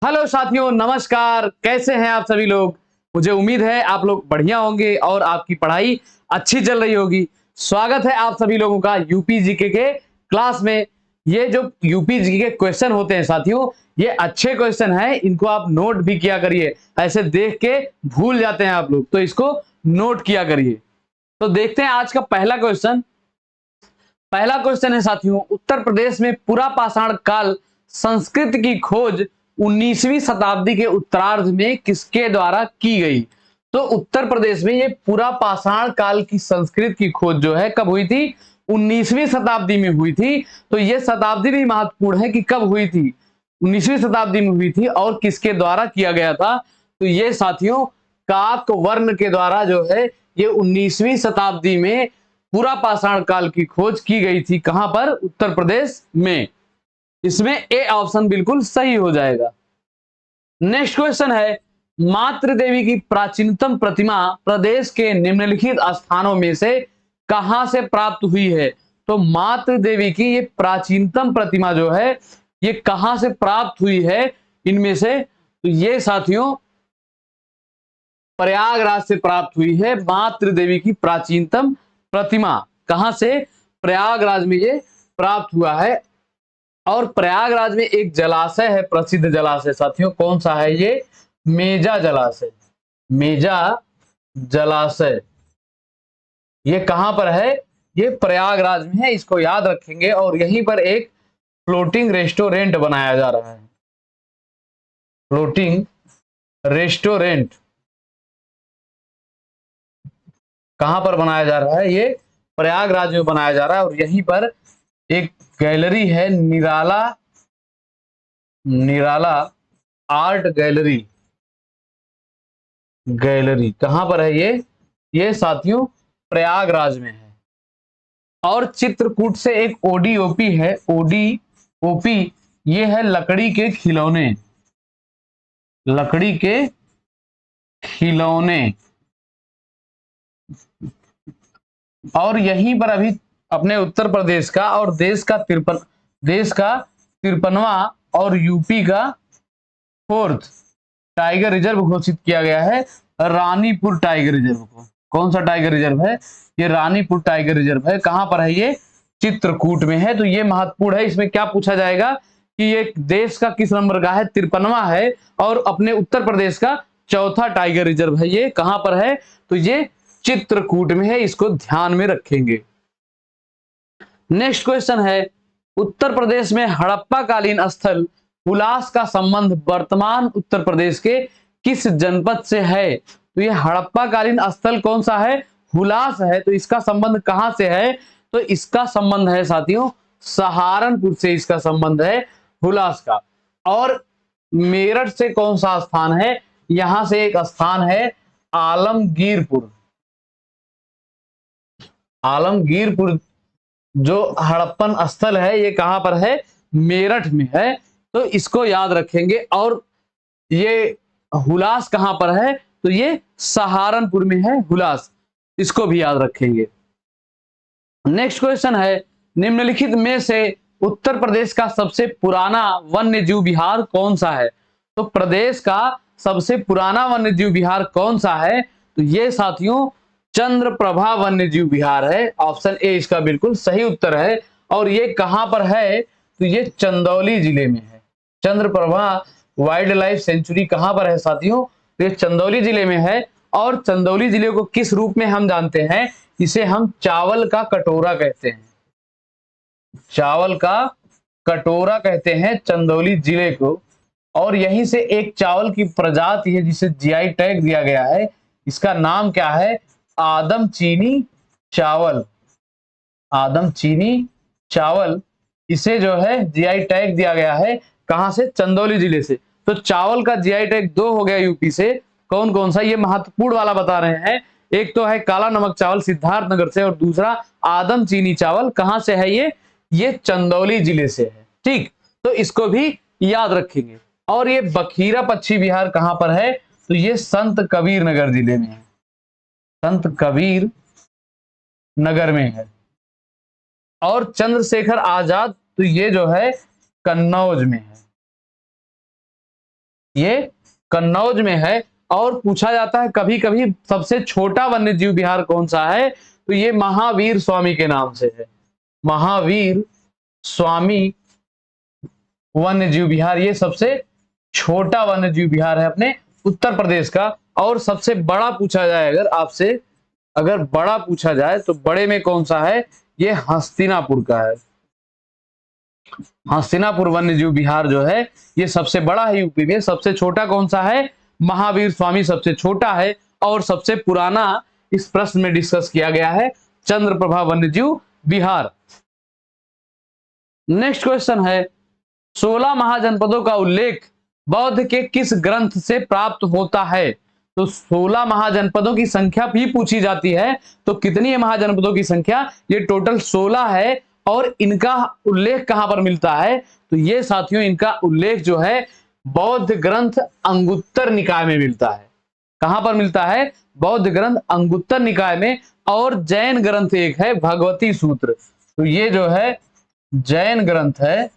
Hello साथियों, नमस्कार। कैसे हैं आप सभी लोग? मुझे उम्मीद है आप लोग बढ़िया होंगे और आपकी पढ़ाई अच्छी चल रही होगी। स्वागत है आप सभी लोगों का यूपी जीके के क्लास में। ये जो यूपी जीके के क्वेश्चन होते हैं साथियों, ये अच्छे क्वेश्चन हैं। इनको आप नोट भी किया करिए। ऐसे देख के भूल जाते हैं आप लोग, तो इसको नोट किया करिए। तो देखते हैं आज का पहला क्वेश्चन। पहला क्वेश्चन है साथियों, उत्तर प्रदेश में पुरा पाषाण काल संस्कृत की खोज 19वीं शताब्दी के उत्तरार्ध में किसके द्वारा की गई? तो उत्तर प्रदेश में ये पुरा पाषाण काल की संस्कृत की खोज जो है कब हुई थी? 19वीं शताब्दी में हुई थी। तो ये शताब्दी भी महत्वपूर्ण है कि कब हुई थी। 19वीं शताब्दी में हुई थी और किसके द्वारा किया गया था? तो ये साथियों काकवर्ण के द्वारा जो है ये 19वीं शताब्दी में पूरा पाषाण काल की खोज की गई थी। कहां पर? उत्तर प्रदेश में। इसमें ए ऑप्शन बिल्कुल सही हो जाएगा। नेक्स्ट क्वेश्चन है, मातृ देवी की प्राचीनतम प्रतिमा प्रदेश के निम्नलिखित स्थानों में से कहां से प्राप्त हुई है? तो मातृ देवी की ये प्राचीनतम प्रतिमा जो है ये कहां से प्राप्त हुई है इनमें से? तो ये साथियों प्रयागराज से प्राप्त हुई है। मातृ देवी की प्राचीनतम प्रतिमा कहां से? प्रयागराज में ये प्राप्त हुआ है। और प्रयागराज में एक जलाशय है, प्रसिद्ध जलाशय साथियों। कौन सा है ये? मेजा जलाशय। मेजा जलाशय ये कहां पर है? ये प्रयागराज में है। इसको याद रखेंगे। और यहीं पर एक फ्लोटिंग रेस्टोरेंट बनाया जा रहा है। फ्लोटिंग रेस्टोरेंट कहां पर बनाया जा रहा है? ये प्रयागराज में बनाया जा रहा है। और यहीं पर एक गैलरी है, निराला निराला आर्ट गैलरी। गैलरी कहां पर है ये साथियों प्रयागराज में है। और चित्रकूट से एक ओडीओपी है। ओडीओपी ये है लकड़ी के खिलौने। लकड़ी के खिलौने। और यहीं पर अभी अपने उत्तर प्रदेश का और देश का 53वां और यूपी का 4th टाइगर रिजर्व घोषित किया गया है। रानीपुर टाइगर रिजर्व को। कौन सा टाइगर रिजर्व है? ये रानीपुर टाइगर रिजर्व है। कहां पर है ये? चित्रकूट में है। तो ये महत्वपूर्ण है। इसमें क्या पूछा जाएगा कि ये देश का किस नंबर का है? 53वां है। और अपने उत्तर प्रदेश का 4था टाइगर रिजर्व है। ये कहां पर है? तो ये चित्रकूट में है। इसको ध्यान में रखेंगे। नेक्स्ट क्वेश्चन है, उत्तर प्रदेश में हड़प्पा कालीन स्थल हुलास का संबंध वर्तमान उत्तर प्रदेश के किस जनपद से है? तो ये हड़प्पा कालीन स्थल कौन सा है? हुलास है। तो इसका संबंध कहां से है? तो इसका संबंध है साथियों सहारनपुर से। इसका संबंध है हुलास का। और मेरठ से कौन सा स्थान है? यहां से एक स्थान है आलमगीरपुर। आलमगीरपुर जो हड़प्पन स्थल है ये कहां पर है? मेरठ में है। तो इसको याद रखेंगे। और ये हुलास कहां पर है? तो ये सहारनपुर में है हुलास। इसको भी याद रखेंगे। नेक्स्ट क्वेश्चन है, निम्नलिखित में से उत्तर प्रदेश का सबसे पुराना वन्य जीव विहार कौन सा है? तो प्रदेश का सबसे पुराना वन्य जीव विहार कौन सा है? तो ये साथियों चंद्रप्रभा वन्य जीव विहार है। ऑप्शन ए इसका बिल्कुल सही उत्तर है। और ये कहां पर है? तो ये चंदौली जिले में है। चंद्रप्रभा वाइल्ड लाइफ सेंचुरी कहां पर है साथियों? तो ये चंदौली जिले में है। और चंदौली जिले को किस रूप में हम जानते हैं? इसे हम चावल का कटोरा कहते हैं। चावल का कटोरा कहते हैं चंदौली जिले को। और यहीं से एक चावल की प्रजाति है जिसे जीआई टैग दिया गया है। इसका नाम क्या है? आदम चीनी चावल। आदम चीनी चावल इसे जो है जीआई टैग दिया गया है। कहां से? चंदौली जिले से। तो चावल का जीआई टैग 2 हो गया यूपी से। कौन कौन सा? ये महत्वपूर्ण वाला बता रहे हैं। एक तो है काला नमक चावल सिद्धार्थनगर से। और दूसरा आदम चीनी चावल कहां से है? ये चंदौली जिले से है। ठीक, तो इसको भी याद रखेंगे। और ये बखीरा पक्षी विहार कहां पर है? तो ये संत कबीर नगर जिले में है। संत कबीर नगर में है। और चंद्रशेखर आजाद तो ये जो है कन्नौज में है। ये कन्नौज में है। और पूछा जाता है कभी कभी सबसे छोटा वन्य जीव विहार कौन सा है, तो ये महावीर स्वामी के नाम से है। महावीर स्वामी वन्य जीव विहार ये सबसे छोटा वन्य जीव विहार है अपने उत्तर प्रदेश का। और सबसे बड़ा पूछा जाए अगर आपसे, अगर बड़ा पूछा जाए तो बड़े में कौन सा है, ये हस्तिनापुर का है। हस्तिनापुर वन्य जीव विहार जो है ये सबसे बड़ा है यूपी में। सबसे छोटा कौन सा है, महावीर स्वामी सबसे छोटा है। और सबसे पुराना इस प्रश्न में डिस्कस किया गया है चंद्रप्रभा वन्य जीव विहार। नेक्स्ट क्वेश्चन है 16 महाजनपदों का उल्लेख बौद्ध के किस ग्रंथ से प्राप्त होता है। तो 16 महाजनपदों की संख्या भी पूछी जाती है। तो कितनी है महाजनपदों की संख्या, ये टोटल 16 है। और इनका उल्लेख कहां पर मिलता है, तो ये साथियों इनका उल्लेख जो है बौद्ध ग्रंथ अंगुत्तर निकाय में मिलता है। कहां पर मिलता है, बौद्ध ग्रंथ अंगुत्तर निकाय में। और जैन ग्रंथ एक है भगवती सूत्र। तो ये जो है जैन ग्रंथ है,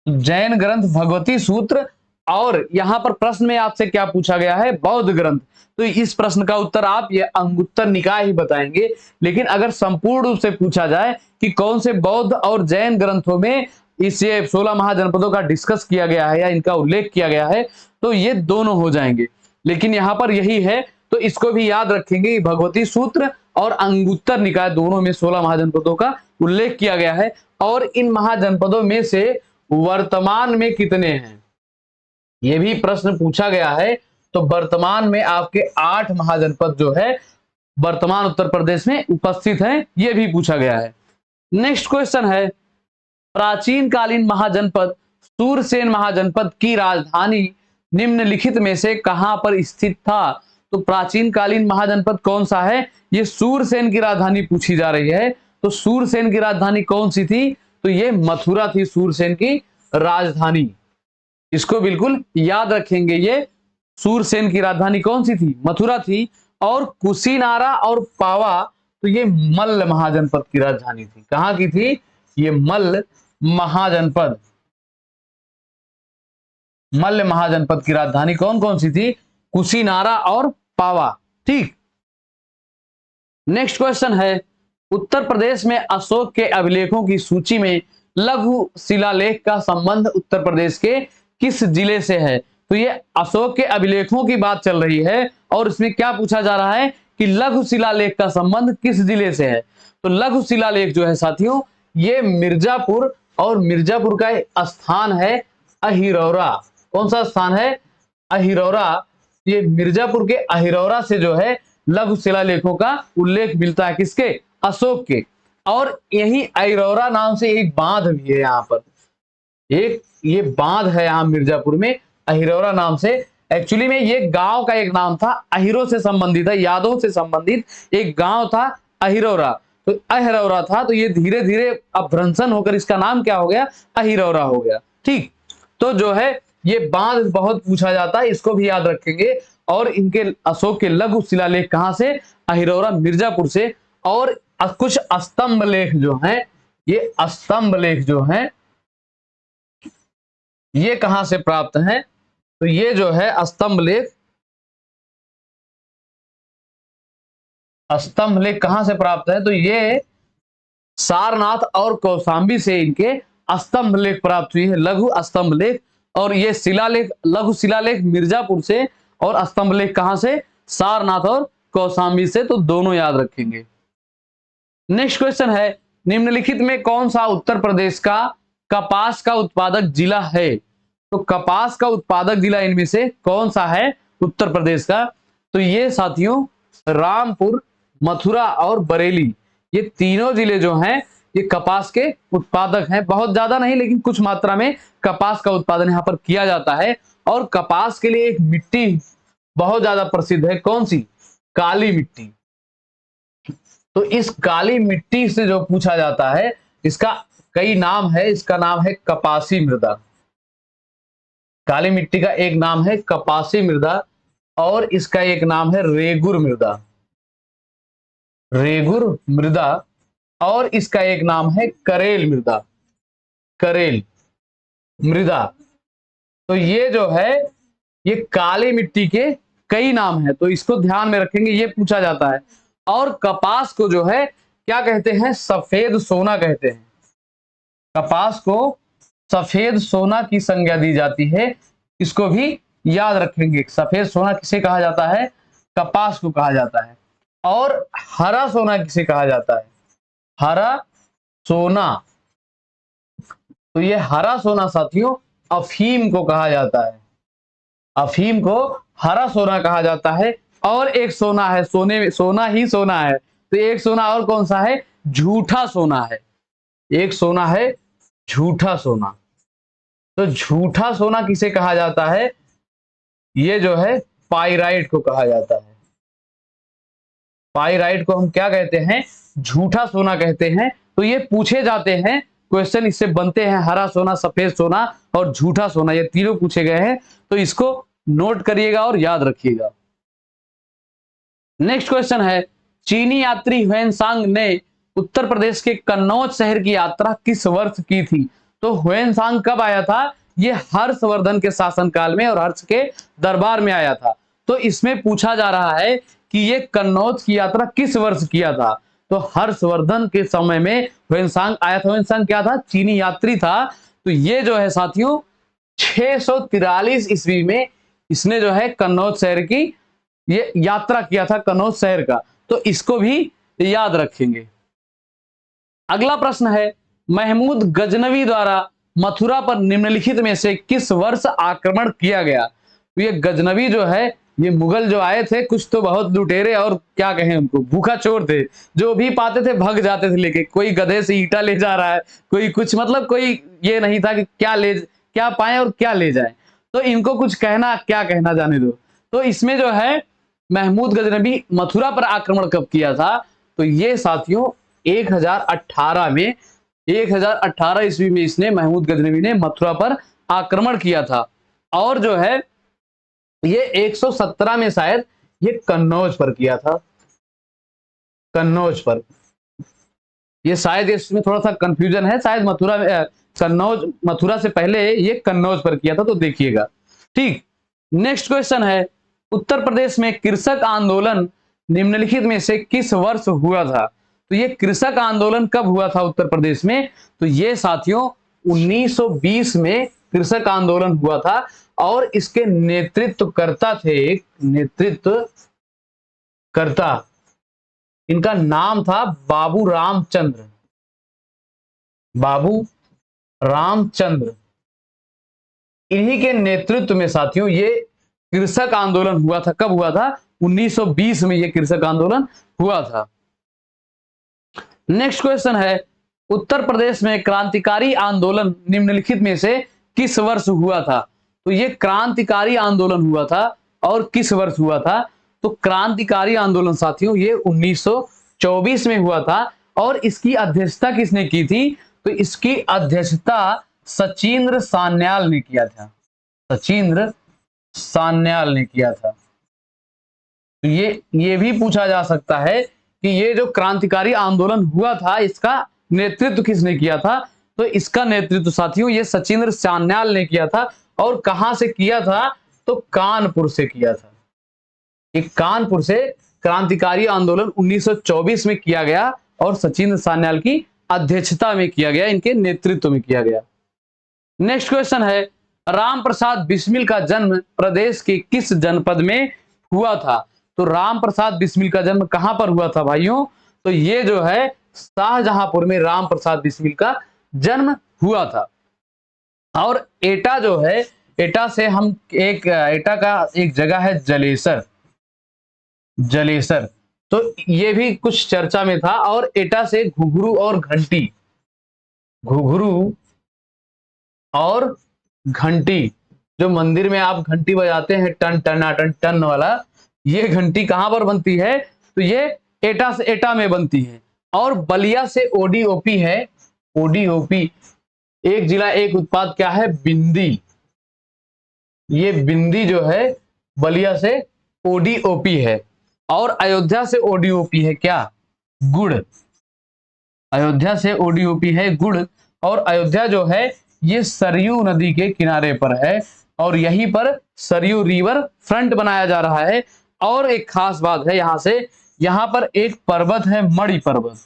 जैन ग्रंथ भगवती सूत्र। और यहां पर प्रश्न में आपसे क्या पूछा गया है, बौद्ध ग्रंथ। तो इस प्रश्न का उत्तर आप ये अंगुत्तर निकाय ही बताएंगे। लेकिन अगर संपूर्ण रूप से पूछा जाए कि कौन से बौद्ध और जैन ग्रंथों में इस ये 16 महाजनपदों का डिस्कस किया गया है या इनका उल्लेख किया गया है, तो ये दोनों हो जाएंगे। लेकिन यहां पर यही है, तो इसको भी याद रखेंगे, भगवती सूत्र और अंगुत्तर निकाय दोनों में 16 महाजनपदों का उल्लेख किया गया है। और इन महाजनपदों में से वर्तमान में कितने हैं, यह भी प्रश्न पूछा गया है। तो वर्तमान में आपके 8 महाजनपद जो है वर्तमान उत्तर प्रदेश में उपस्थित हैं, यह भी पूछा गया है। नेक्स्ट क्वेश्चन है प्राचीन कालीन महाजनपद सूरसेन महाजनपद की राजधानी निम्नलिखित में से कहां पर स्थित था। तो प्राचीन कालीन महाजनपद कौन सा है, ये सूरसेन की राजधानी पूछी जा रही है। तो सूरसेन की राजधानी कौन सी थी, तो ये मथुरा थी सूरसेन की राजधानी। इसको बिल्कुल याद रखेंगे, ये सूरसेन की राजधानी कौन सी थी, मथुरा थी। और कुशीनारा और पावा तो ये मल्ल महाजनपद की राजधानी थी। कहां की थी, ये मल्ल महाजनपद, मल्ल महाजनपद की राजधानी कौन कौन सी थी, कुशीनारा और पावा। ठीक। नेक्स्ट क्वेश्चन है उत्तर प्रदेश में अशोक के अभिलेखों की सूची में लघु शिलालेख का संबंध उत्तर प्रदेश के किस जिले से है। तो ये अशोक के अभिलेखों की बात चल रही है और इसमें क्या पूछा जा रहा है कि लघु शिलालेख का संबंध किस जिले से है। तो लघु शिलालेख जो है साथियों ये मिर्जापुर, और मिर्जापुर का स्थान है अहिरौरा। कौन सा स्थान है, अहिरौरा। ये मिर्जापुर के अहिरौरा से जो है लघु शिलालेखों का उल्लेख मिलता है, किसके, अशोक के। और यही अहिरौरा नाम से एक बांध भी है यहाँ पर, एक ये बांध है यहाँ मिर्जापुर में अहिरौरा नाम से। एक्चुअली में ये गांव का एक नाम था, अहिरो से संबंधित है, यादों से संबंधित एक गांव था अहिरौरा। तो अहिरौरा था, तो ये धीरे धीरे अपभ्रंशन होकर इसका नाम क्या हो गया, अहिरौरा हो गया। ठीक। तो जो है ये बांध बहुत पूछा जाता है, इसको भी याद रखेंगे। और इनके अशोक के लघु शिलालेख कहां से, अहिरौरा मिर्जापुर से। और कुछ स्तंभ लेख जो हैं, ये स्तंभ लेख जो हैं ये कहां से प्राप्त हैं, तो ये जो है स्तंभ लेख, स्तंभ लेख कहां से प्राप्त है, तो ये सारनाथ और कौशाम्बी से इनके स्तंभ लेख प्राप्त हुई है, लघु स्तंभ लेख। और ये शिलालेख, लघु शिलालेख मिर्जापुर से, और स्तंभ लेख कहां से, सारनाथ और कौशाम्बी से। तो दोनों याद रखेंगे। नेक्स्ट क्वेश्चन है निम्नलिखित में कौन सा उत्तर प्रदेश का कपास का उत्पादक जिला है। तो कपास का उत्पादक जिला इनमें से कौन सा है उत्तर प्रदेश का, तो ये साथियों रामपुर, मथुरा और बरेली, ये तीनों जिले जो हैं ये कपास के उत्पादक हैं। बहुत ज्यादा नहीं लेकिन कुछ मात्रा में कपास का उत्पादन यहाँ पर किया जाता है। और कपास के लिए एक मिट्टी बहुत ज्यादा प्रसिद्ध है, कौन सी, काली मिट्टी। तो इस काली मिट्टी से जो पूछा जाता है, इसका कई नाम है, इसका नाम है कपासी मृदा। काली मिट्टी का एक नाम है कपासी मृदा, और इसका एक नाम है रेगुर मृदा, रेगुर मृदा। और इसका एक नाम है करेल मृदा, करेल मृदा। तो ये जो है ये काली मिट्टी के कई नाम है, तो इसको ध्यान में रखेंगे, ये पूछा जाता है। और कपास को जो है क्या कहते हैं, सफेद सोना कहते हैं। कपास को सफेद सोना की संज्ञा दी जाती है, इसको भी याद रखेंगे। सफेद सोना किसे कहा जाता है, कपास को कहा जाता है। और हरा सोना किसे कहा जाता है, हरा सोना, तो ये हरा सोना साथियों अफीम को कहा जाता है। अफीम को हरा सोना कहा जाता है। और एक सोना है, सोने में सोना ही सोना है, तो एक सोना और कौन सा है, झूठा सोना है। एक सोना है झूठा सोना। तो झूठा सोना किसे कहा जाता है, ये जो है पाइराइट को कहा जाता है। पाइराइट को हम क्या कहते हैं, झूठा सोना कहते हैं। तो ये पूछे जाते हैं क्वेश्चन, इससे बनते हैं हरा सोना, सफेद सोना और झूठा सोना, ये तीनों पूछे गए हैं। तो इसको नोट करिएगा और याद रखिएगा। नेक्स्ट क्वेश्चन है, चीनी यात्री ह्वेनसांग ने उत्तर प्रदेश के कन्नौज शहर की यात्रा किस वर्ष की थी। तो ह्वेनसांग कब आया था, ये हर्षवर्धन के शासनकाल में और हर्ष के दरबार में आया था। तो इसमें पूछा जा रहा है कि ये कन्नौज की यात्रा किस वर्ष किया था। तो हर्षवर्धन के समय में ह्वेनसांग आया था। ह्वेनसांग क्या था, चीनी यात्री था। तो ये जो है साथियों 643 ईस्वी में इसने जो है कन्नौज शहर की ये यात्रा किया था, कन्नौज शहर का। तो इसको भी याद रखेंगे। अगला प्रश्न है, महमूद गजनवी द्वारा मथुरा पर निम्नलिखित में से किस वर्ष आक्रमण किया गया। तो ये गजनवी जो है, ये मुगल जो आए थे, कुछ तो बहुत लुटेरे और क्या कहें उनको, भूखा चोर थे, जो भी पाते थे भग जाते थे लेके। कोई गधे से ईंटा ले जा रहा है, कोई कुछ, मतलब कोई ये नहीं था कि क्या पाए और क्या ले जाए। तो इनको कुछ कहना, क्या कहना जाने दो। तो इसमें जो है महमूद गजनवी मथुरा पर आक्रमण कब किया था, तो ये साथियों 1018 में, 1018 ईस्वी में इसने, महमूद गजनवी ने मथुरा पर आक्रमण किया था। और जो है ये 117 में शायद ये कन्नौज पर किया था, कन्नौज पर। ये शायद इसमें थोड़ा सा कंफ्यूजन है, शायद मथुरा में, कन्नौज, मथुरा से पहले ये कन्नौज पर किया था, तो देखिएगा। ठीक, नेक्स्ट क्वेश्चन है, उत्तर प्रदेश में कृषक आंदोलन निम्नलिखित में से किस वर्ष हुआ था। तो ये कृषक आंदोलन कब हुआ था उत्तर प्रदेश में, तो ये साथियों 1920 में कृषक आंदोलन हुआ था। और इसके नेतृत्वकर्ता थे, नेतृत्वकर्ता, इनका नाम था बाबू रामचंद्र, बाबू रामचंद्र। इन्हीं के नेतृत्व में साथियों ये कृषक आंदोलन हुआ था। कब हुआ था, 1920 में ये कृषक आंदोलन हुआ था। नेक्स्ट क्वेश्चन है, उत्तर प्रदेश में क्रांतिकारी आंदोलन निम्नलिखित में से किस वर्ष हुआ था। तो ये क्रांतिकारी आंदोलन हुआ था और किस वर्ष हुआ था। तो क्रांतिकारी आंदोलन साथियों ये 1924 में हुआ था। और इसकी अध्यक्षता किसने की थी, तो इसकी अध्यक्षता सचिंद्र सान्याल ने किया था, सचिंद्र सान्याल ने किया था। तो ये भी पूछा जा सकता है कि ये जो क्रांतिकारी आंदोलन हुआ था, इसका नेतृत्व किसने किया था। तो इसका नेतृत्व साथियों ये सचिंद्र सान्याल ने किया था। और कहां से किया था, तो कानपुर से किया था। एक कानपुर से क्रांतिकारी आंदोलन 1924 में किया गया और सचिंद्र सान्याल की अध्यक्षता में किया गया, इनके नेतृत्व में किया गया। नेक्स्ट क्वेश्चन है, राम प्रसाद बिस्मिल का जन्म प्रदेश के किस जनपद में हुआ था। तो राम प्रसाद बिस्मिल का जन्म कहां पर हुआ था भाइयों, तो ये जो है शाहजहांपुर में राम प्रसाद बिस्मिल का जन्म हुआ था। और एटा जो है, एटा से हम एटा का एक जगह है जलेसर, जलेसर, तो ये भी कुछ चर्चा में था। और एटा से घुघरू और घंटी, घुघरू और घंटी, जो मंदिर में आप घंटी बजाते हैं टन टनाटन टन वाला, ये घंटी कहां पर बनती है, तो ये एटा से, एटा में बनती है। और बलिया से ओडीओपी है, ओडीओपी, एक जिला एक उत्पाद क्या है, बिंदी। ये बिंदी जो है बलिया से ओडीओपी है। और अयोध्या से ओडीओपी है क्या, गुड़। अयोध्या से ओडीओपी है गुड़। और अयोध्या जो है ये सरयू नदी के किनारे पर है। और यहीं पर सरयू रिवर फ्रंट बनाया जा रहा है। और एक खास बात है यहाँ पर एक पर्वत है, मणि पर्वत।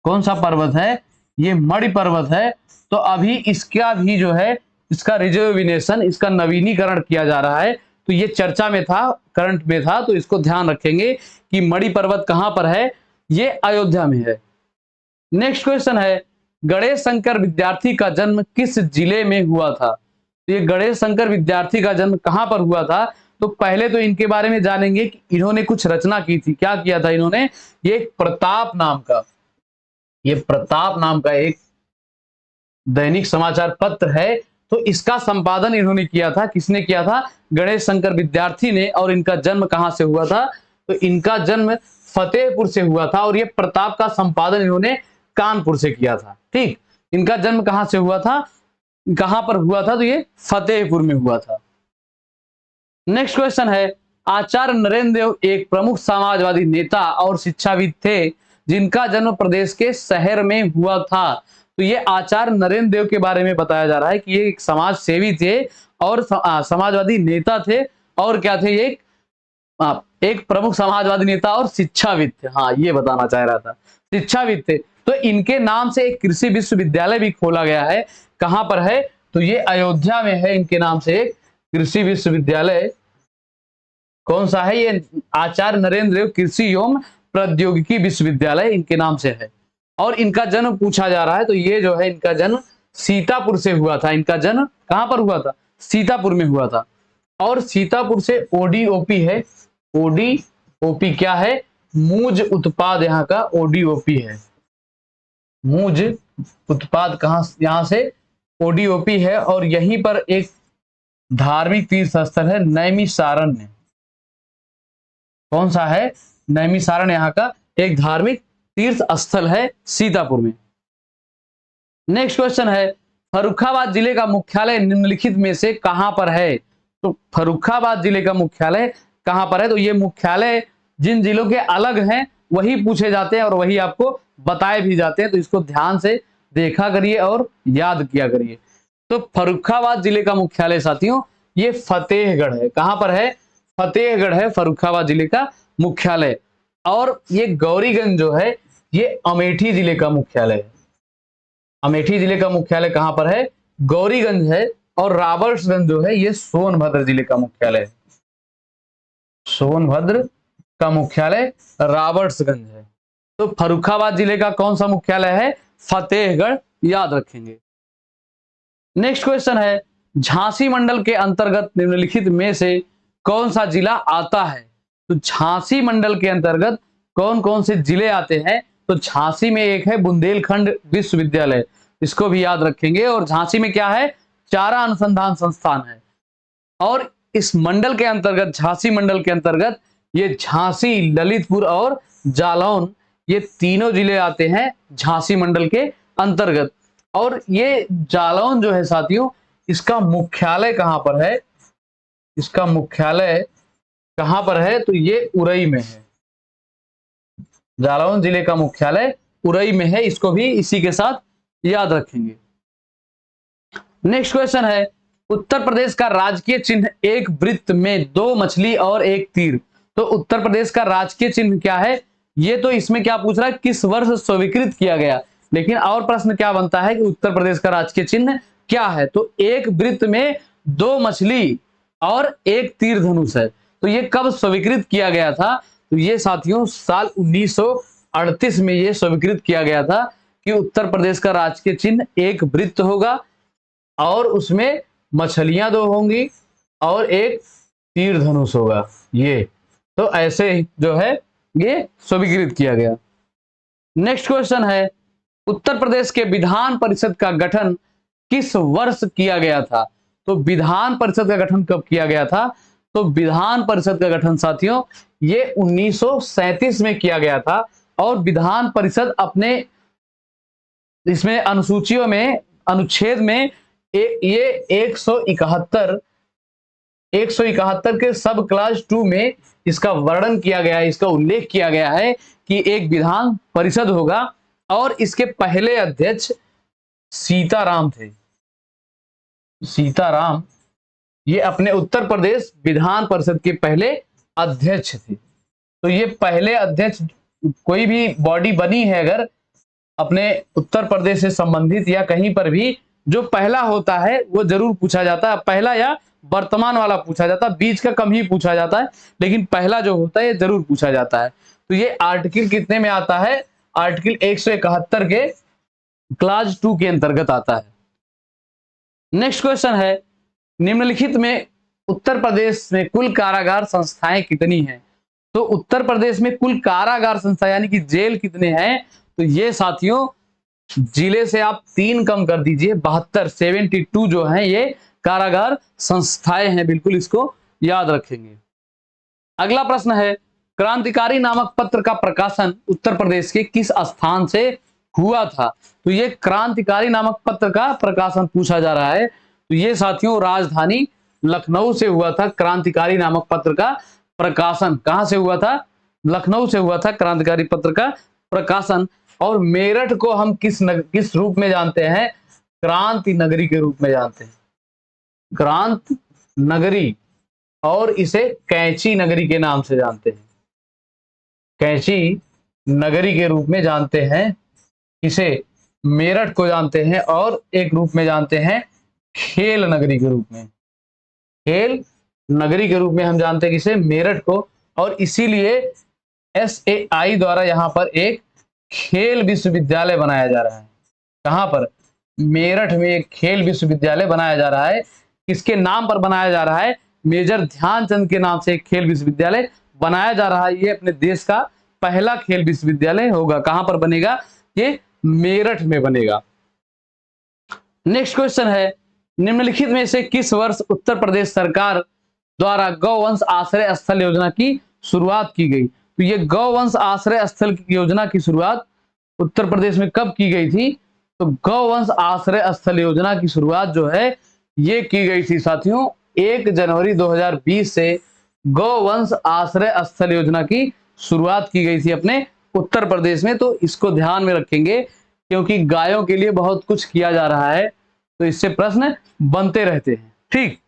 कौन सा पर्वत है? ये मणि पर्वत है। तो अभी इसका भी जो है, इसका रिजर्विनेशन, इसका नवीनीकरण किया जा रहा है। तो ये चर्चा में था, करंट में था, तो इसको ध्यान रखेंगे कि मणि पर्वत कहां पर है। ये अयोध्या में है। नेक्स्ट क्वेश्चन है, गणेश शंकर विद्यार्थी का जन्म किस जिले में हुआ था? तो ये गणेश शंकर विद्यार्थी का जन्म कहां पर हुआ था? तो पहले तो इनके बारे में जानेंगे कि इन्होंने कुछ रचना की थी। क्या किया था इन्होंने? ये प्रताप नाम का एक दैनिक समाचार पत्र है। तो इसका संपादन इन्होंने किया था। किसने किया था? गणेश शंकर विद्यार्थी ने। और इनका जन्म कहां से हुआ था? तो इनका जन्म फतेहपुर से हुआ था। और ये प्रताप का संपादन इन्होंने कानपुर से किया था। ठीक, इनका जन्म कहां से हुआ था, कहां पर हुआ था? तो ये फतेहपुर में हुआ था। नेक्स्ट क्वेश्चन है, आचार्य नरेंद्र देव एक प्रमुख समाजवादी नेता और शिक्षाविद थे जिनका जन्म प्रदेश के शहर में हुआ था। तो ये आचार्य नरेंद्र देव के बारे में बताया जा रहा है कि ये एक समाज सेवी थे और समाजवादी नेता थे। और क्या थे? ये एक प्रमुख समाजवादी नेता और शिक्षाविद थे। हाँ, ये बताना चाह रहा था, शिक्षाविद थे। तो इनके नाम से एक कृषि विश्वविद्यालय भी खोला गया है। कहां पर है? तो ये अयोध्या में है। इनके नाम से एक कृषि विश्वविद्यालय कौन सा है? ये आचार्य नरेंद्र देव कृषि एवं प्रौद्योगिकी विश्वविद्यालय इनके नाम से है। और इनका जन्म पूछा जा रहा है। तो ये जो है, इनका जन्म सीतापुर से हुआ था। इनका जन्म कहां पर हुआ था? सीतापुर में हुआ था। और सीतापुर से ओडीओपी है। ओडीओपी क्या है? मूज उत्पाद, यहाँ का ओडीओपी है। मूज उत्पाद कहां, यहां से ओडीओपी है। और यहीं पर एक धार्मिक तीर्थ स्थल है नैमिषारण्य। कौन सा है? नैमिषारण्य यहाँ का एक धार्मिक तीर्थ स्थल है सीतापुर में। नेक्स्ट क्वेश्चन है, फर्रुखाबाद जिले का मुख्यालय निम्नलिखित में से कहां पर है? तो फर्रुखाबाद जिले का मुख्यालय कहां पर है? तो ये मुख्यालय जिन जिलों के अलग हैं वही पूछे जाते हैं और वही आपको बताए भी जाते हैं। तो इसको ध्यान से देखा करिए और याद किया करिए। तो फर्रुखाबाद जिले का मुख्यालय साथियों ये फतेहगढ़ है। कहां पर है? फतेहगढ़ है फर्रुखाबाद जिले का मुख्यालय। और ये गौरीगंज जो है ये अमेठी जिले का मुख्यालय है। अमेठी जिले का मुख्यालय कहां पर है? गौरीगंज है। और राबर्ट्सगंज जो है ये सोनभद्र जिले का मुख्यालय है। सोनभद्र का मुख्यालय राबर्ट्सगंज है। तो फर्रुखाबाद जिले का कौन सा मुख्यालय है? फतेहगढ़, याद रखेंगे। नेक्स्ट क्वेश्चन है, झांसी मंडल के अंतर्गत निम्नलिखित में से कौन सा जिला आता है? तो झांसी मंडल के अंतर्गत कौन कौन से जिले आते हैं? तो झांसी में एक है बुंदेलखंड विश्वविद्यालय, इसको भी याद रखेंगे। और झांसी में क्या है? चारा अनुसंधान संस्थान है। और इस मंडल के अंतर्गत, झांसी मंडल के अंतर्गत, ये झांसी, ललितपुर और जालौन, ये तीनों जिले आते हैं झांसी मंडल के अंतर्गत। और ये जालौन जो है साथियों, इसका मुख्यालय कहां पर है? इसका मुख्यालय कहां पर है? तो ये उरई में है। जालौन जिले का मुख्यालय उरई में है। इसको भी इसी के साथ याद रखेंगे। नेक्स्ट क्वेश्चन है, उत्तर प्रदेश का राजकीय चिन्ह एक वृत्त में 2 मछली और 1 तीर। तो उत्तर प्रदेश का राजकीय चिन्ह क्या है? ये तो इसमें क्या पूछ रहा है? किस वर्ष स्वीकृत किया गया। लेकिन और प्रश्न क्या बनता है कि उत्तर प्रदेश का राजकीय चिन्ह क्या है? तो एक वृत्त में 2 मछली और 1 तीर धनुष है। तो ये कब स्वीकृत किया गया था? तो ये साथियों साल 1938 में ये स्वीकृत किया गया था कि उत्तर प्रदेश का राजकीय चिन्ह एक वृत्त होगा और उसमें मछलियां 2 होंगी और 1 तीर धनुष होगा। ये तो ऐसे जो है ये स्वीकृत किया गया। नेक्स्ट क्वेश्चन है, उत्तर प्रदेश के विधान परिषद का गठन किस वर्ष किया गया था? तो विधान परिषद का गठन कब किया गया था? तो विधान परिषद का गठन साथियों ये 1937 में किया गया था। और विधान परिषद अपने इसमें अनुसूचियों में, अनुच्छेद में ये 171 के सब क्लास 2 में इसका वर्णन किया गया है, इसका उल्लेख किया गया है कि एक विधान परिषद होगा और इसके पहले अध्यक्ष सीताराम थे। सीताराम ये अपने उत्तर प्रदेश विधान परिषद के पहले अध्यक्ष थे। तो ये पहले अध्यक्ष, कोई भी बॉडी बनी है अगर अपने उत्तर प्रदेश से संबंधित या कहीं पर भी, जो पहला होता है वो जरूर पूछा जाता है। पहला या वर्तमान वाला पूछा जाता है, बीच का कम ही पूछा जाता है, लेकिन पहला जो होता है ये जरूर पूछा जाता है। तो ये आर्टिकल कितने में आता है? आर्टिकल 171 के क्लास 2 के अंतर्गत आता है। नेक्स्ट क्वेश्चन है, निम्नलिखित में उत्तर प्रदेश में कुल कारागार संस्थाएं कितनी हैं? तो उत्तर प्रदेश में कुल कारागार संस्था यानी कि जेल कितने हैं? तो ये साथियों जिले से आप 3 कम कर दीजिए, 72 जो हैं ये कारागार संस्थाएं हैं, बिल्कुल इसको याद रखेंगे। अगला प्रश्न है, क्रांतिकारी नामक पत्र का प्रकाशन उत्तर प्रदेश के किस स्थान से हुआ था? तो ये क्रांतिकारी नामक पत्र का प्रकाशन पूछा जा रहा है। तो ये साथियों राजधानी लखनऊ से हुआ था। क्रांतिकारी नामक पत्र का प्रकाशन कहां से हुआ था? लखनऊ से हुआ था क्रांतिकारी पत्र का प्रकाशन। और मेरठ को हम किस रूप में जानते हैं? क्रांति नगरी के रूप में जानते हैं, क्रांति नगरी, और इसे कैंची नगरी के नाम से जानते हैं, कैंची नगरी के रूप में जानते हैं। इसे मेरठ को जानते हैं और एक रूप में जानते हैं खेल नगरी के रूप में, खेल नगरी के रूप में हम जानते हैं किसे? मेरठ को। और इसीलिए SAI द्वारा यहां पर एक खेल विश्वविद्यालय बनाया जा रहा है। कहां पर? मेरठ में एक खेल विश्वविद्यालय बनाया जा रहा है। किसके नाम पर बनाया जा रहा है? मेजर ध्यानचंद के नाम से एक खेल विश्वविद्यालय बनाया जा रहा है। ये अपने देश का पहला खेल विश्वविद्यालय होगा। कहां पर बनेगा? ये मेरठ में बनेगा। नेक्स्ट क्वेश्चन है, निम्नलिखित में से किस वर्ष उत्तर प्रदेश सरकार द्वारा गौवंश आश्रय स्थल योजना की शुरुआत की गई? तो ये गौवंश आश्रय स्थल की योजना की शुरुआत उत्तर प्रदेश में कब की गई थी? तो गौवंश आश्रय स्थल योजना की शुरुआत जो है ये की गई थी साथियों 1 जनवरी 2020 से गौवंश आश्रय स्थल योजना की शुरुआत की गई थी अपने उत्तर प्रदेश में। तो इसको ध्यान में रखेंगे क्योंकि गायों के लिए बहुत कुछ किया जा रहा है, तो इससे प्रश्न बनते रहते हैं। ठीक,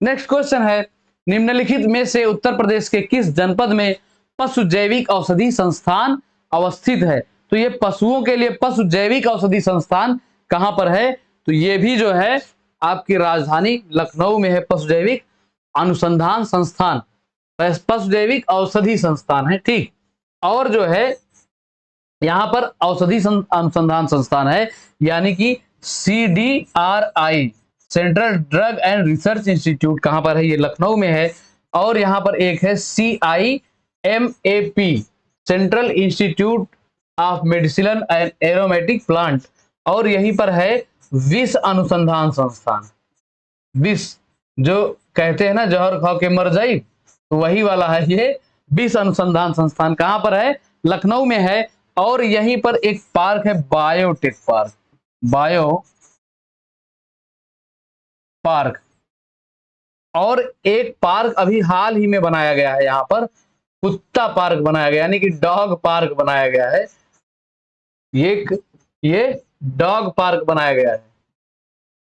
नेक्स्ट क्वेश्चन है, निम्नलिखित में से उत्तर प्रदेश के किस जनपद में पशु जैविक औषधि संस्थान अवस्थित है? तो ये पशुओं के लिए पशु जैविक औषधि संस्थान कहां पर है? तो ये भी जो है आपकी राजधानी लखनऊ में है। पशु जैविक अनुसंधान संस्थान, पशु जैविक औषधि संस्थान है। ठीक, और जो है यहां पर औषधि अनुसंधान संस्थान है यानी कि CDRI, central drug and research institute कहां पर है? ये लखनऊ में है। और यहां पर एक है CIMAP, central institute of medicine and aromatic plant, और यहीं पर है विष अनुसंधान संस्थान। विष जो कहते हैं ना जहर खा के मर जाई, तो वही वाला है ये विष अनुसंधान संस्थान। कहां पर है? लखनऊ में है। और यहीं पर एक पार्क है बायोटेक पार्क, बायो पार्क। और एक पार्क अभी हाल ही में बनाया गया है, यहां पर कुत्ता पार्क बनाया गया यानी कि डॉग पार्क बनाया गया है। ये डॉग पार्क बनाया गया है।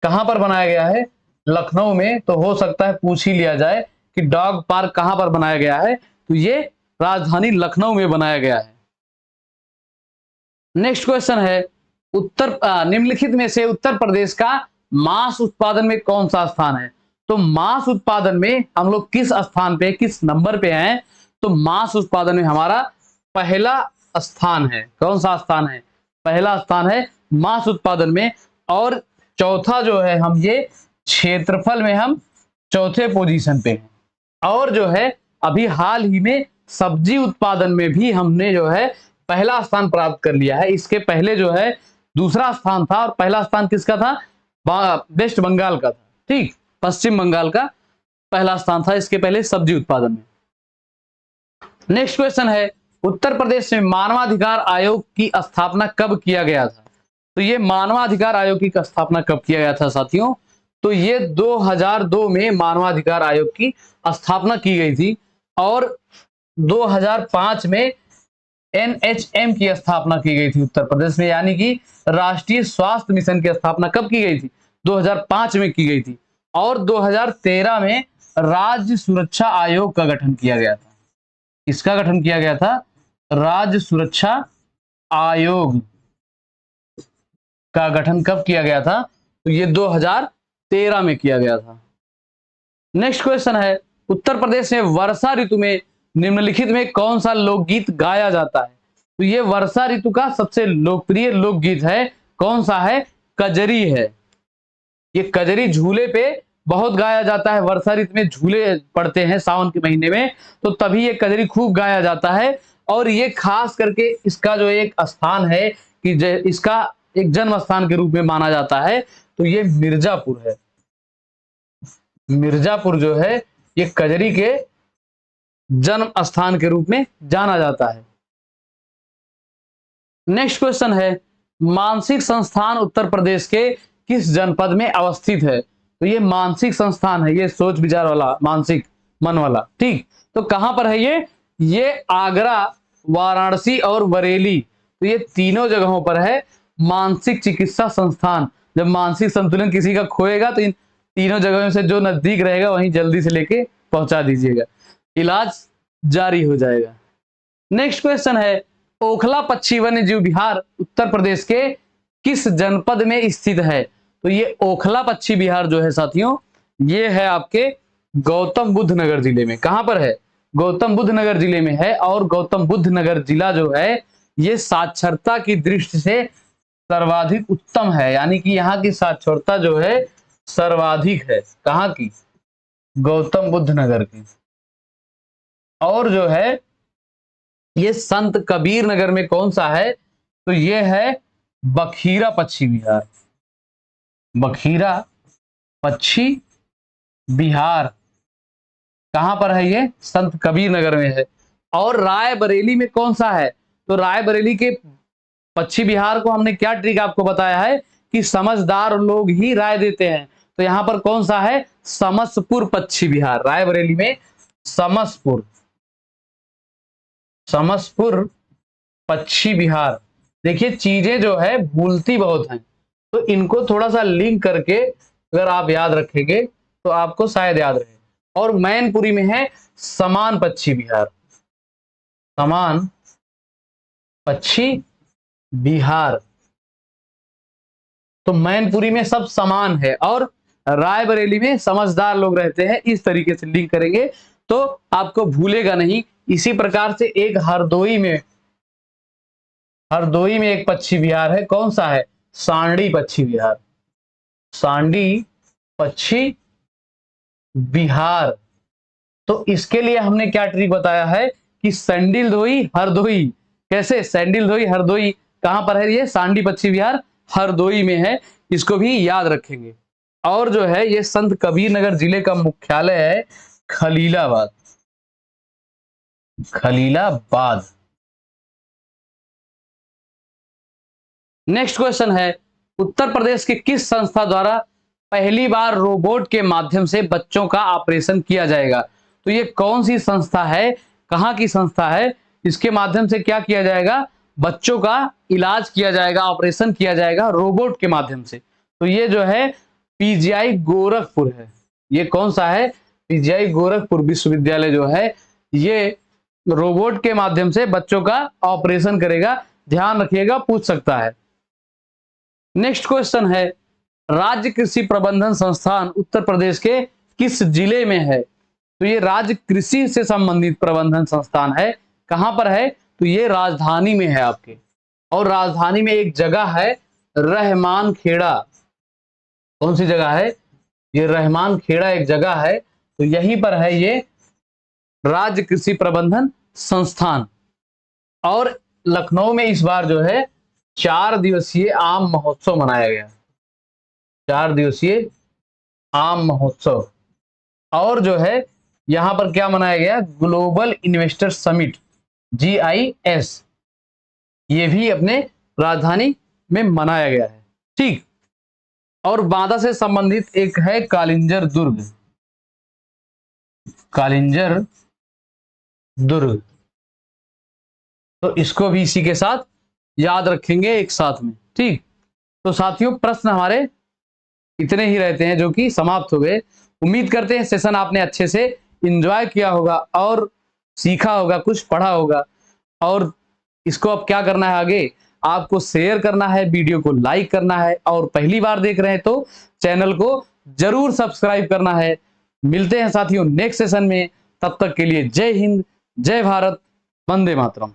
कहां पर बनाया गया है? लखनऊ में। तो हो सकता है पूछ ही लिया जाए कि डॉग पार्क कहां पर बनाया गया है? तो ये राजधानी लखनऊ में बनाया गया है। नेक्स्ट क्वेश्चन है, निम्नलिखित में से उत्तर प्रदेश का मांस उत्पादन में कौन सा स्थान है? तो मांस उत्पादन में हम लोग किस स्थान पे, किस नंबर पे हैं? तो मांस उत्पादन में हमारा पहला स्थान है। कौन सा स्थान है? पहला स्थान है मांस उत्पादन में। और चौथा जो है हम ये क्षेत्रफल में हम चौथे पोजीशन पे हैं। और जो है अभी हाल ही में सब्जी उत्पादन में भी हमने जो है पहला स्थान प्राप्त कर लिया है। इसके पहले जो है दूसरा स्थान था और पहला स्थान किसका था? वेस्ट बंगाल का था। ठीक, पश्चिम बंगाल का पहला स्थान था इसके पहले सब्जी उत्पादन में। नेक्स्ट क्वेश्चन है, उत्तर प्रदेश में मानवाधिकार आयोग की स्थापना कब किया गया था? तो ये मानवाधिकार आयोग की स्थापना कब किया गया था साथियों? तो ये 2002 में मानवाधिकार आयोग की स्थापना की गई थी। और 2005 में NHM की स्थापना की गई थी उत्तर प्रदेश में, यानी कि राष्ट्रीय स्वास्थ्य मिशन की स्थापना कब की गई थी? 2005 में की गई थी। और 2013 में राज्य सुरक्षा आयोग का गठन किया गया था। इसका गठन किया गया था, राज्य सुरक्षा आयोग का गठन कब किया गया था? तो ये 2013 में किया गया था। नेक्स्ट क्वेश्चन है, उत्तर प्रदेश में वर्षा ऋतु में निम्नलिखित में कौन सा लोकगीत गाया जाता है? तो ये वर्षा ऋतु का सबसे लोकप्रिय लोकगीत है, कौन सा है? कजरी है। ये कजरी झूले पे बहुत गाया जाता है, वर्षा ऋतु में झूले पड़ते हैं सावन के महीने में, तो तभी ये कजरी खूब गाया जाता है। और ये खास करके इसका जो एक स्थान है कि इसका एक जन्म स्थान के रूप में माना जाता है, तो ये मिर्जापुर है। मिर्जापुर जो है ये कजरी के जन्म स्थान के रूप में जाना जाता है। नेक्स्ट क्वेश्चन है, मानसिक संस्थान उत्तर प्रदेश के किस जनपद में अवस्थित है? तो ये मानसिक संस्थान है, ये सोच विचार वाला, मानसिक मन वाला, ठीक। तो कहां पर है ये आगरा, वाराणसी और बरेली, तो ये तीनों जगहों पर है मानसिक चिकित्सा संस्थान। जब मानसिक संतुलन किसी का खोएगा तो इन तीनों जगहों से जो नजदीक रहेगा वहीं जल्दी से लेके पहुंचा दीजिएगा, इलाज जारी हो जाएगा। नेक्स्ट क्वेश्चन है, ओखला पक्षी वन्य जीव विहार उत्तर प्रदेश के किस जनपद में स्थित है? तो ये ओखला पक्षी विहार जो है साथियों, ये है आपके गौतम बुद्ध नगर जिले में। कहां पर है? गौतम बुद्ध नगर जिले में है। और गौतम बुद्ध नगर जिला जो है ये साक्षरता की दृष्टि से सर्वाधिक उत्तम है, यानी कि यहाँ की साक्षरता जो है सर्वाधिक है। कहाँ की? गौतम बुद्ध नगर की। और जो है ये संत कबीर नगर में कौन सा है? तो ये है बखीरा पक्षी विहार। बखीरा पक्षी विहार कहां पर है? ये संत कबीर नगर में है। और रायबरेली में कौन सा है? तो रायबरेली के पक्षी विहार को हमने क्या ट्रिक आपको बताया है कि समझदार लोग ही राय देते हैं, तो यहां पर कौन सा है? समसपुर पक्षी विहार, रायबरेली में समसपुर, समसपुर पक्षी विहार। देखिए चीजें जो है भूलती बहुत हैं, तो इनको थोड़ा सा लिंक करके अगर आप याद रखेंगे तो आपको शायद याद रहे। और मैनपुरी में है समान पक्षी विहार, समान पक्षी विहार। तो मैनपुरी में सब समान है और रायबरेली में समझदार लोग रहते हैं। इस तरीके से लिंक करेंगे तो आपको भूलेगा नहीं। इसी प्रकार से एक हरदोई में एक पक्षी विहार है, कौन सा है? सांडी पक्षी विहार, सांडी पक्षी विहार। तो इसके लिए हमने क्या ट्रिक बताया है कि सैंडिल धोई हरदोई। कैसे? सैंडिल धोई हरदोई कहां पर है? ये सांडी पक्षी विहार हरदोई में है, इसको भी याद रखेंगे। और जो है ये संत कबीर नगर जिले का मुख्यालय है खलीलाबाद, खलीलाबाद। नेक्स्ट क्वेश्चन है, उत्तर प्रदेश के किस संस्था द्वारा पहली बार रोबोट के माध्यम से बच्चों का ऑपरेशन किया जाएगा? तो ये कौन सी संस्था है, कहां की संस्था है? इसके माध्यम से क्या किया जाएगा? बच्चों का इलाज किया जाएगा, ऑपरेशन किया जाएगा रोबोट के माध्यम से। तो ये जो है पीजीआई गोरखपुर है। ये कौन सा है? पीजीआई गोरखपुर विश्वविद्यालय जो है ये रोबोट के माध्यम से बच्चों का ऑपरेशन करेगा। ध्यान रखिएगा, पूछ सकता है। नेक्स्ट क्वेश्चन है, राज्य कृषि प्रबंधन संस्थान उत्तर प्रदेश के किस जिले में है? तो ये राज्य कृषि से संबंधित प्रबंधन संस्थान है। कहां पर है? तो ये राजधानी में है आपके। और राजधानी में एक जगह है रहमान खेड़ा। कौन सी जगह है? ये रहमान खेड़ा एक जगह है, तो यहीं पर है ये राज्य कृषि प्रबंधन संस्थान। और लखनऊ में इस बार जो है 4 दिवसीय आम महोत्सव मनाया गया, 4 दिवसीय आम महोत्सव। और जो है यहां पर क्या मनाया गया? ग्लोबल इन्वेस्टर समिट, GIS, ये भी अपने राजधानी में मनाया गया है, ठीक। और बांदा से संबंधित एक है कालिंजर दुर्ग, कालिंजर दुर्ग, तो इसको भी इसी के साथ याद रखेंगे एक साथ में, ठीक। तो साथियों प्रश्न हमारे इतने ही रहते हैं जो कि समाप्त हो गए। उम्मीद करते हैं सेशन आपने अच्छे से एंजॉय किया होगा और सीखा होगा, कुछ पढ़ा होगा। और इसको अब क्या करना है, आगे आपको शेयर करना है, वीडियो को लाइक करना है, और पहली बार देख रहे हैं तो चैनल को जरूर सब्सक्राइब करना है। मिलते हैं साथियों नेक्स्ट सेशन में, तब तक के लिए जय हिंद, जय भारत, वंदे मातरम।